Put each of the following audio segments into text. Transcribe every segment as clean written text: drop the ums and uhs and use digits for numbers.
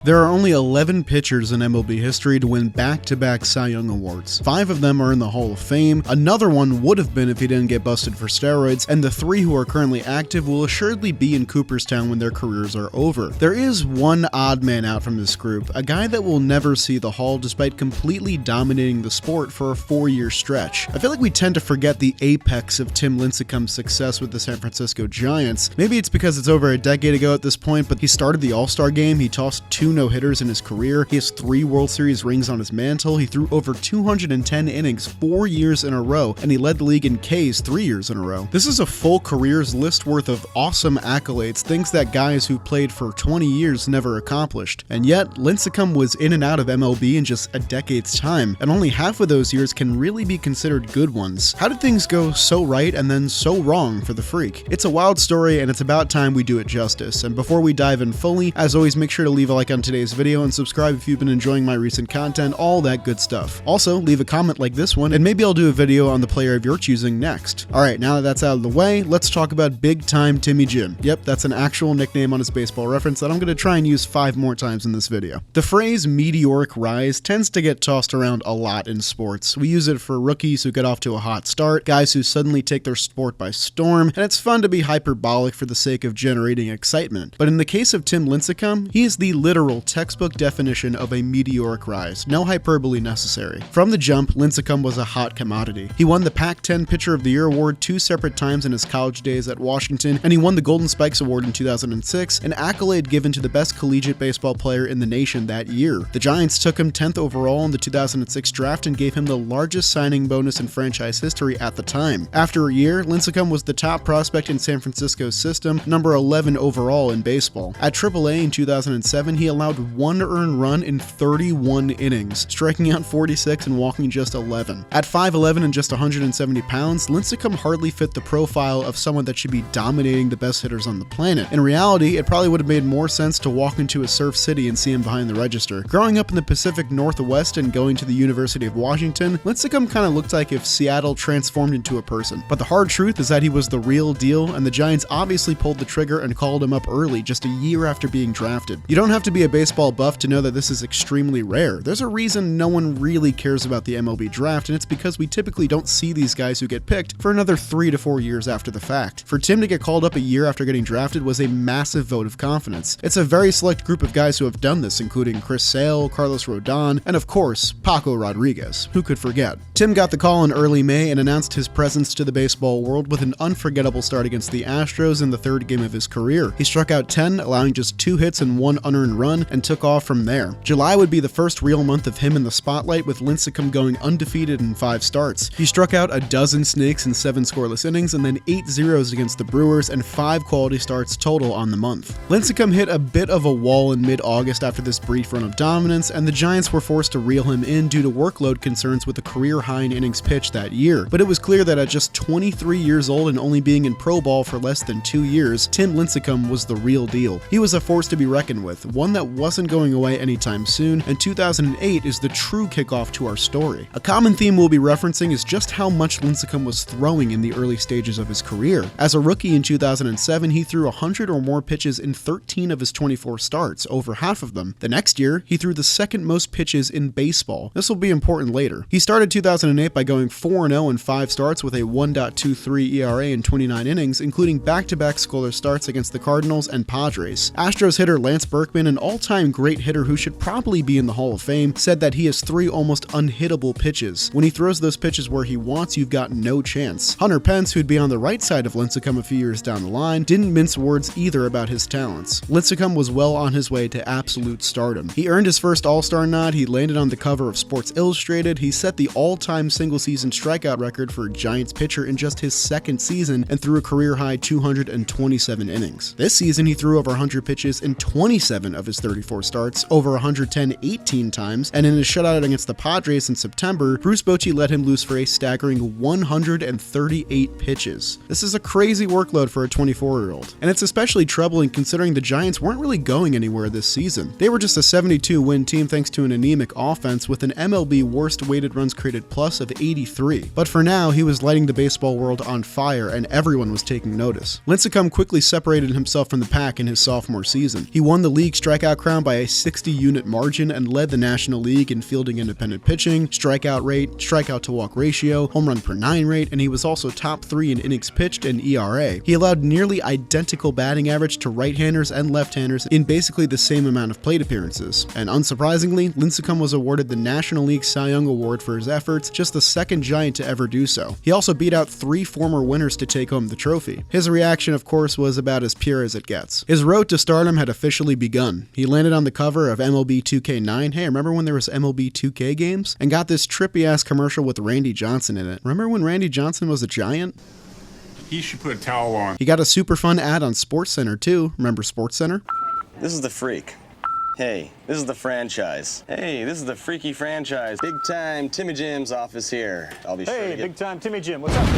There are only 11 pitchers in MLB history to win back-to-back Cy Young awards. 5 of them are in the Hall of Fame, another one would have been if he didn't get busted for steroids, and the 3 who are currently active will assuredly be in Cooperstown when their careers are over. There is one odd man out from this group, a guy that will never see the Hall despite completely dominating the sport for a 4-year stretch. I feel like we tend to forget the apex of Tim Lincecum's success with the San Francisco Giants. Maybe it's because it's over a decade ago at this point, but he started the All-Star game, he tossed 2 no-hitters in his career, he has 3 World Series rings on his mantle, he threw over 210 innings 4 years in a row, and he led the league in Ks 3 years in a row. This is a full career's list worth of awesome accolades, things that guys who played for 20 years never accomplished. And yet, Lincecum was in and out of MLB in just a decade's time, and only half of those years can really be considered good ones. How did things go so right and then so wrong for the freak? It's a wild story, and it's about time we do it justice. And before we dive in fully, as always, make sure to leave a like on today's video and subscribe if you've been enjoying my recent content, all that good stuff. Also, leave a comment like this one, and maybe I'll do a video on the player of your choosing next. Alright, now that that's out of the way, let's talk about Big Time Timmy Jim. Yep, that's an actual nickname on his baseball reference that I'm going to try and use 5 more times in this video. The phrase Meteoric Rise tends to get tossed around a lot in sports. We use it for rookies who get off to a hot start, guys who suddenly take their sport by storm, and it's fun to be hyperbolic for the sake of generating excitement. But in the case of Tim Lincecum, he is the literal textbook definition of a meteoric rise, no hyperbole necessary. From the jump, Lincecum was a hot commodity. He won the Pac-10 Pitcher of the Year award 2 separate times in his college days at Washington, and he won the Golden Spikes Award in 2006, an accolade given to the best collegiate baseball player in the nation that year. The Giants took him 10th overall in the 2006 draft and gave him the largest signing bonus in franchise history at the time. After a year, Lincecum was the top prospect in San Francisco's system, number 11 overall in baseball. At AAA in 2007, he allowed 1 earned run in 31 innings, striking out 46 and walking just 11. At 5'11 and just 170 pounds, Lincecum hardly fit the profile of someone that should be dominating the best hitters on the planet. In reality, it probably would have made more sense to walk into a surf city and see him behind the register. Growing up in the Pacific Northwest and going to the University of Washington, Lincecum kind of looked like if Seattle transformed into a person. But the hard truth is that he was the real deal, and the Giants obviously pulled the trigger and called him up early, just a year after being drafted. You don't have to be a baseball buff to know that this is extremely rare. There's a reason no one really cares about the MLB draft, and it's because we typically don't see these guys who get picked for another 3 to 4 years after the fact. For Tim to get called up a year after getting drafted was a massive vote of confidence. It's a very select group of guys who have done this, including Chris Sale, Carlos Rodon, and of course, Paco Rodriguez. Who could forget? Tim got the call in early May and announced his presence to the baseball world with an unforgettable start against the Astros in the 3rd game of his career. He struck out 10, allowing just 2 hits and 1 unearned run, and took off from there. July would be the first real month of him in the spotlight, with Lincecum going undefeated in 5 starts. He struck out a dozen snakes in 7 scoreless innings and then 8 zeros against the Brewers and 5 quality starts total on the month. Lincecum hit a bit of a wall in mid-August after this brief run of dominance, and the Giants were forced to reel him in due to workload concerns with a career-high in innings pitched that year. But it was clear that at just 23 years old and only being in pro ball for less than 2 years, Tim Lincecum was the real deal. He was a force to be reckoned with, one that wasn't going away anytime soon, and 2008 is the true kickoff to our story. A common theme we'll be referencing is just how much Lincecum was throwing in the early stages of his career. As a rookie in 2007, he threw 100 or more pitches in 13 of his 24 starts, over half of them. The next year, he threw the 2nd most pitches in baseball. This will be important later. He started 2008 by going 4-0 in 5 starts with a 1.23 ERA in 29 innings, including back-to-back scoreless starts against the Cardinals and Padres. Astros hitter Lance Berkman, an all-time great hitter who should probably be in the Hall of Fame, said that he has 3 almost unhittable pitches. When he throws those pitches where he wants, you've got no chance. Hunter Pence, who'd be on the right side of Lincecum a few years down the line, didn't mince words either about his talents. Lincecum was well on his way to absolute stardom. He earned his first All-Star nod, he landed on the cover of Sports Illustrated, he set the all-time single-season strikeout record for a Giants pitcher in just his 2nd season and threw a career-high 227 innings. This season, he threw over 100 pitches in 27 of his 34 starts, over 110 18 times, and in his shutout against the Padres in September, Bruce Bochy let him loose for a staggering 138 pitches. This is a crazy workload for a 24-year-old, and it's especially troubling considering the Giants weren't really going anywhere this season. They were just a 72-win team thanks to an anemic offense with an MLB worst weighted runs created plus of 83. But for now, he was lighting the baseball world on fire and everyone was taking notice. Lincecum quickly separated himself from the pack in his sophomore season. He won the league strikeout strikeout crown by a 60-unit margin and led the National League in fielding independent pitching, strikeout rate, strikeout to walk ratio, home run per 9 rate, and he was also top 3 in innings pitched and ERA. He allowed nearly identical batting average to right-handers and left-handers in basically the same amount of plate appearances. And unsurprisingly, Lincecum was awarded the National League Cy Young Award for his efforts, just the second Giant to ever do so. He also beat out 3 former winners to take home the trophy. His reaction, of course, was about as pure as it gets. His road to stardom had officially begun. He landed on the cover of MLB 2K9. Hey, remember when there was MLB 2K games? And got this trippy-ass commercial with Randy Johnson in it. Remember when Randy Johnson was a Giant? He should put a towel on. He got a super fun ad on SportsCenter too. Remember SportsCenter? This is the freak. Hey, this is the franchise. Hey, this is the freaky franchise. Big time Timmy Jim's office here. I'll be sure to get... Big time Timmy Jim, what's up?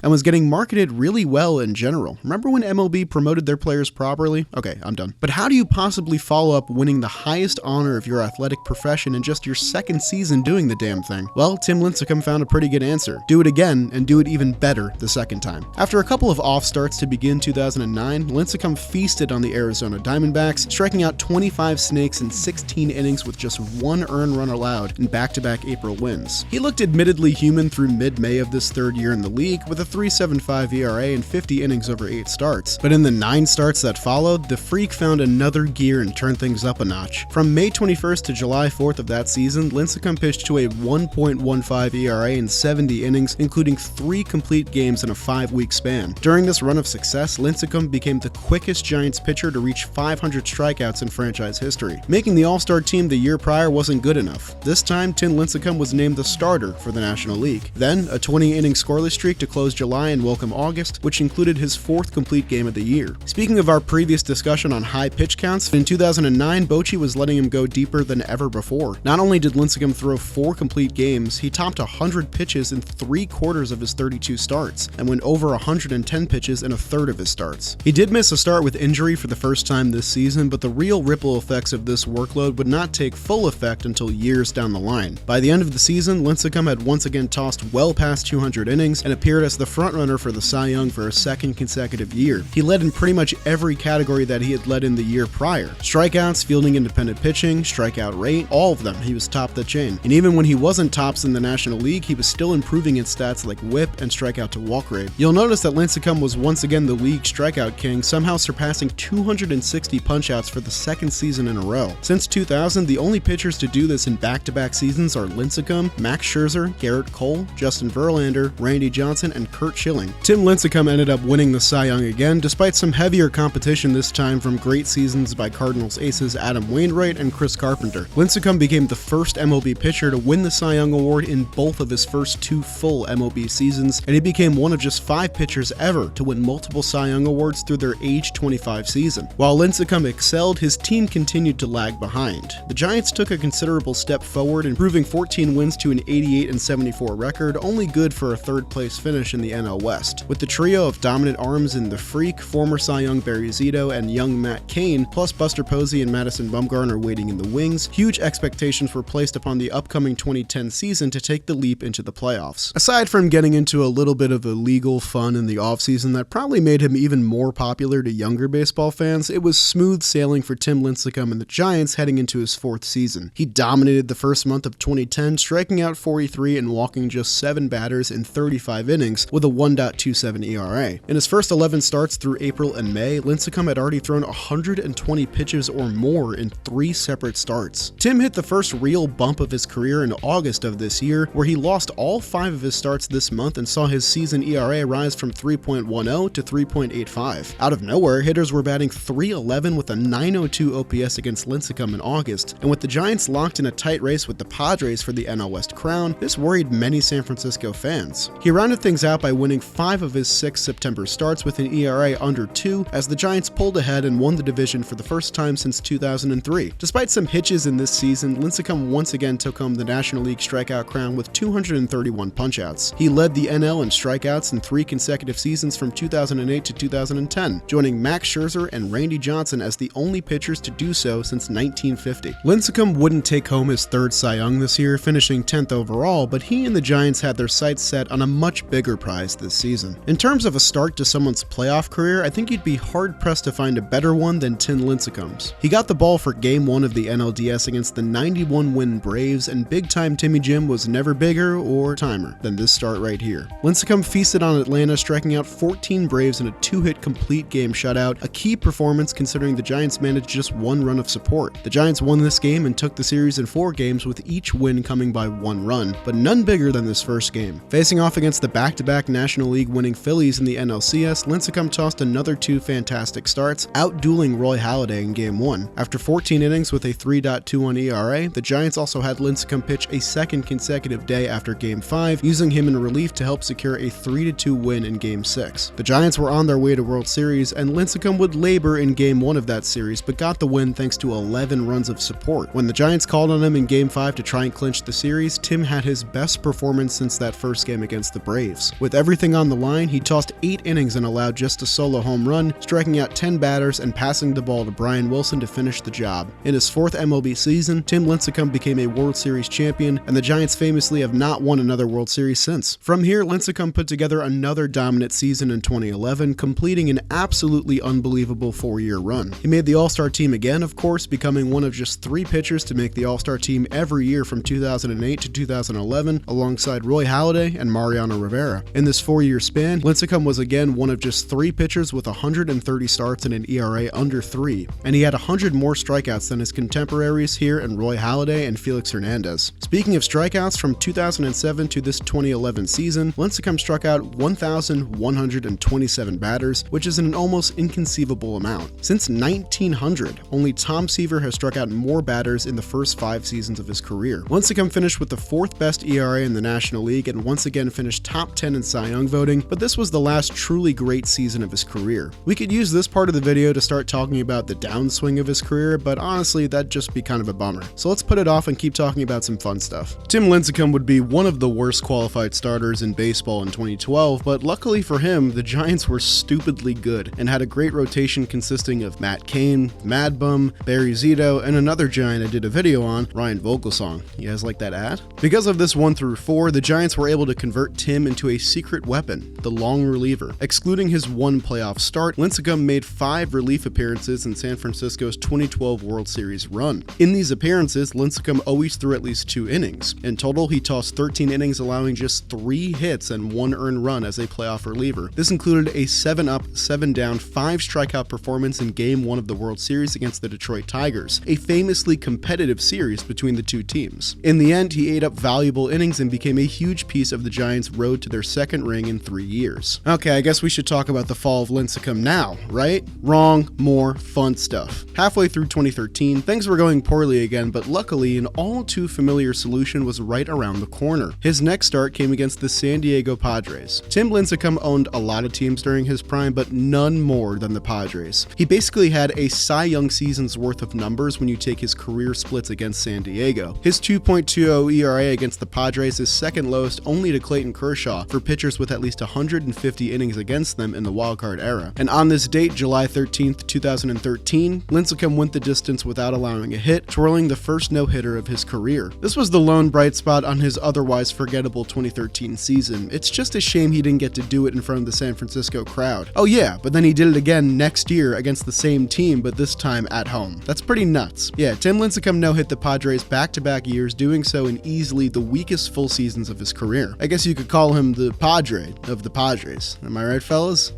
And was getting marketed really well in general. Remember when MLB promoted their players properly? Okay, I'm done. But how do you possibly follow up winning the highest honor of your athletic profession in just your second season doing the damn thing? Well, Tim Lincecum found a pretty good answer. Do it again, and do it even better the second time. After a couple of off starts to begin 2009, Lincecum feasted on the Arizona Diamondbacks, striking out 25 snakes in 16 innings with just 1 earned run allowed in back-to-back April wins. He looked admittedly human through mid-May of this third year in the league with a 3.75 ERA and 50 innings over 8 starts. But in the 9 starts that followed, the Freak found another gear and turned things up a notch. From May 21st to July 4th of that season, Lincecum pitched to a 1.15 ERA in 70 innings, including 3 complete games in a 5-week span. During this run of success, Lincecum became the quickest Giants pitcher to reach 500 strikeouts in franchise history. Making the All-Star team the year prior wasn't good enough. This time, Tim Lincecum was named the starter for the National League. Then, a 20-inning scoreless streak to close July and welcome August, which included his 4th complete game of the year. Speaking of our previous discussion on high pitch counts, in 2009, Bochy was letting him go deeper than ever before. Not only did Lincecum throw 4 complete games, he topped 100 pitches in 3/4 of his 32 starts, and went over 110 pitches in a third of his starts. He did miss a start with injury for the first time this season, but the real ripple effects of this workload would not take full effect until years down the line. By the end of the season, Lincecum had once again tossed well past 200 innings and appeared as the frontrunner for the Cy Young for a second consecutive year. He led in pretty much every category that he had led in the year prior. Strikeouts, fielding independent pitching, strikeout rate, all of them, he was top of the chain. And even when he wasn't tops in the National League, he was still improving in stats like whip and strikeout to walk rate. You'll notice that Lincecum was once again the league strikeout king, somehow surpassing 260 punchouts for the second season in a row. Since 2000, the only pitchers to do this in back-to-back seasons are Lincecum, Max Scherzer, Garrett Cole, Justin Verlander, Randy Johnson, and Curt Schilling. Tim Lincecum ended up winning the Cy Young again, despite some heavier competition this time from great seasons by Cardinals aces Adam Wainwright and Chris Carpenter. Lincecum became the first MLB pitcher to win the Cy Young Award in both of his first 2 full MLB seasons, and he became one of just 5 pitchers ever to win multiple Cy Young Awards through their age 25 season. While Lincecum excelled, his team continued to lag behind. The Giants took a considerable step forward, improving 14 wins to an 88-74 record, only good for a 3rd place finish in the NL West. With the trio of dominant arms in the Freak, former Cy Young Barry Zito, and young Matt Cain, plus Buster Posey and Madison Bumgarner waiting in the wings, huge expectations were placed upon the upcoming 2010 season to take the leap into the playoffs. Aside from getting into a little bit of illegal fun in the offseason that probably made him even more popular to younger baseball fans, it was smooth sailing for Tim Lincecum and the Giants heading into his 4th season. He dominated the first month of 2010, striking out 43 and walking just 7 batters in 35 innings with a 1.27 ERA. In his first 11 starts through April and May, Lincecum had already thrown 120 pitches or more in 3 separate starts. Tim hit the first real bump of his career in August of this year, where he lost all 5 of his starts this month and saw his season ERA rise from 3.10 to 3.85. Out of nowhere, hitters were batting .311 with a .902 OPS against Lincecum in August, and with the Giants locked in a tight race with the Padres for the NL West crown, this worried many San Francisco fans. He rounded things out by winning 5 of his 6 September starts with an ERA under 2 as the Giants pulled ahead and won the division for the first time since 2003. Despite some hitches in this season, Lincecum once again took home the National League strikeout crown with 231 punchouts. He led the NL in strikeouts in 3 consecutive seasons from 2008 to 2010, joining Max Scherzer and Randy Johnson as the only pitchers to do so since 1950. Lincecum wouldn't take home his 3rd Cy Young this year, finishing 10th overall, but he and the Giants had their sights set on a much bigger prize. Rise this season. In terms of a start to someone's playoff career, I think you'd be hard-pressed to find a better one than Tim Lincecum's. He got the ball for Game 1 of the NLDS against the 91-win Braves, and big-time Timmy Jim was never bigger or timer than this start right here. Lincecum feasted on Atlanta, striking out 14 Braves in a 2-hit complete game shutout, a key performance considering the Giants managed just 1 run of support. The Giants won this game and took the series in 4 games, with each win coming by 1 run, but none bigger than this first game. Facing off against the back-to-back National League winning Phillies in the NLCS, Lincecum tossed another 2 fantastic starts, outdueling Roy Halladay in Game 1. After 14 innings with a 3.21 ERA, the Giants also had Lincecum pitch a second consecutive day after Game 5, using him in relief to help secure a 3-2 win in Game 6. The Giants were on their way to World Series, and Lincecum would labor in Game 1 of that series, but got the win thanks to 11 runs of support. When the Giants called on him in Game 5 to try and clinch the series, Tim had his best performance since that first game against the Braves. With everything on the line, he tossed 8 innings and allowed just a solo home run, striking out 10 batters and passing the ball to Brian Wilson to finish the job. In his 4th MLB season, Tim Lincecum became a World Series champion, and the Giants famously have not won another World Series since. From here, Lincecum put together another dominant season in 2011, completing an absolutely unbelievable 4-year run. He made the All-Star team again, of course, becoming one of just 3 pitchers to make the All-Star team every year from 2008 to 2011, alongside Roy Halladay and Mariano Rivera. In this 4-year span, Lincecum was again one of just 3 pitchers with 130 starts and an ERA under 3, and he had 100 more strikeouts than his contemporaries here in Roy Halladay and Felix Hernandez. Speaking of strikeouts, from 2007 to this 2011 season, Lincecum struck out 1,127 batters, which is an almost inconceivable amount. Since 1900, only Tom Seaver has struck out more batters in the first 5 seasons of his career. Lincecum finished with the 4th best ERA in the National League and once again finished top 10 in Cy Young voting, but this was the last truly great season of his career. We could use this part of the video to start talking about the downswing of his career, but honestly, that'd just be kind of a bummer. So let's put it off and keep talking about some fun stuff. Tim Lincecum would be one of the worst qualified starters in baseball in 2012, but luckily for him, the Giants were stupidly good and had a great rotation consisting of Matt Cain, Mad Bum, Barry Zito, and another Giant I did a video on, Ryan Vogelsong. You guys like that ad? Because of this 1 through 4, the Giants were able to convert Tim into a secret weapon, the long reliever. Excluding his 1 playoff start, Lincecum made 5 relief appearances in San Francisco's 2012 World Series run. In these appearances, Lincecum always threw at least 2 innings. In total, he tossed 13 innings, allowing just 3 hits and 1 earned run as a playoff reliever. This included a 7-up, 7-down, 5-strikeout performance in Game 1 of the World Series against the Detroit Tigers, a famously competitive series between the 2 teams. In the end, he ate up valuable innings and became a huge piece of the Giants' road to their 2nd ring in 3 years. Okay, I guess we should talk about the fall of Lincecum now, right? Wrong, more fun stuff. Halfway through 2013, things were going poorly again, but luckily an all too familiar solution was right around the corner. His next start came against the San Diego Padres. Tim Lincecum owned a lot of teams during his prime, but none more than the Padres. He basically had a Cy Young season's worth of numbers when you take his career splits against San Diego. His 2.20 ERA against the Padres is second lowest only to Clayton Kershaw for pitchers with at least 150 innings against them in the wildcard era. And on this date, July 13th, 2013, Lincecum went the distance without allowing a hit, twirling the first no-hitter of his career. This was the lone bright spot on his otherwise forgettable 2013 season. It's just a shame he didn't get to do it in front of the San Francisco crowd. Oh yeah, but then he did it again next year against the same team, but this time at home. That's pretty nuts. Yeah, Tim Lincecum no-hit the Padres back-to-back years, doing so in easily the weakest full seasons of his career. I guess you could call him the Padre of the Padres. Am I right, fellas?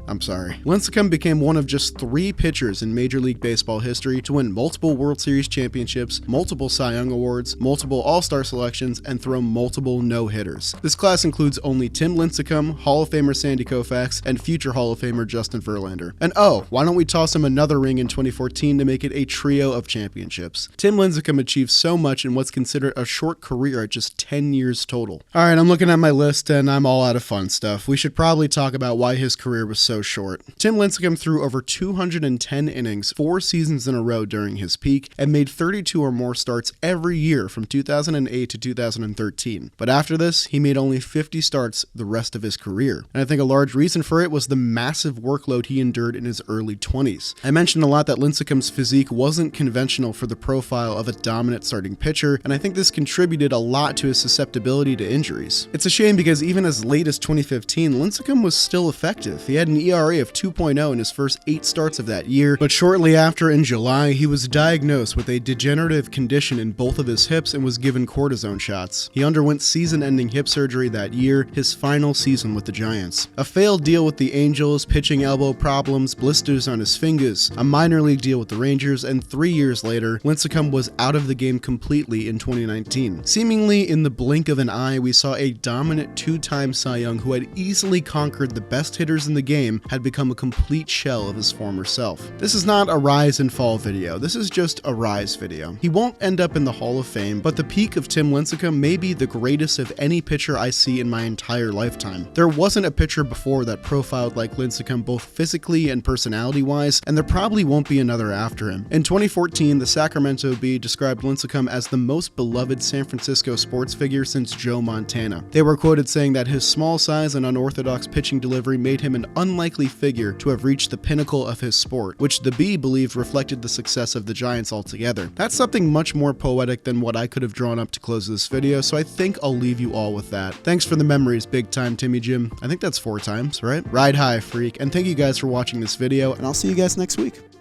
I'm sorry. Lincecum became one of just 3 pitchers in Major League Baseball history to win multiple World Series championships, multiple Cy Young Awards, multiple All-Star selections, and throw multiple no-hitters. This class includes only Tim Lincecum, Hall of Famer Sandy Koufax, and future Hall of Famer Justin Verlander. And oh, why don't we toss him another ring in 2014 to make it a trio of championships? Tim Lincecum achieved so much in what's considered a short career at just 10 years total. Alright, I'm looking at my list and I'm all out of fun stuff. We should probably talk about why his career was so so short. Tim Lincecum threw over 210 innings 4 seasons in a row during his peak and made 32 or more starts every year from 2008 to 2013. But after this, he made only 50 starts the rest of his career. And I think a large reason for it was the massive workload he endured in his early 20s. I mentioned a lot that Lincecum's physique wasn't conventional for the profile of a dominant starting pitcher, and I think this contributed a lot to his susceptibility to injuries. It's a shame because even as late as 2015, Lincecum was still effective. He had an ERA of 2.0 in his first 8 starts of that year, but shortly after, in July, he was diagnosed with a degenerative condition in both of his hips and was given cortisone shots. He underwent season-ending hip surgery that year, his final season with the Giants. A failed deal with the Angels, pitching elbow problems, blisters on his fingers, a minor league deal with the Rangers, and 3 years later, Lincecum was out of the game completely in 2019. Seemingly in the blink of an eye, we saw a dominant 2-time Cy Young who had easily conquered the best hitters in the game had become a complete shell of his former self. This is not a rise and fall video, this is just a rise video. He won't end up in the Hall of Fame, but the peak of Tim Lincecum may be the greatest of any pitcher I see in my entire lifetime. There wasn't a pitcher before that profiled like Lincecum both physically and personality-wise, and there probably won't be another after him. In 2014, the Sacramento Bee described Lincecum as the most beloved San Francisco sports figure since Joe Montana. They were quoted saying that his small size and unorthodox pitching delivery made him an unlikely figure to have reached the pinnacle of his sport, which the Bee believed reflected the success of the Giants altogether. That's something much more poetic than what I could have drawn up to close this video, so I think I'll leave you all with that. Thanks for the memories, big time Timmy Jim. I think that's 4 times, right? Ride high, freak, and thank you guys for watching this video, and I'll see you guys next week.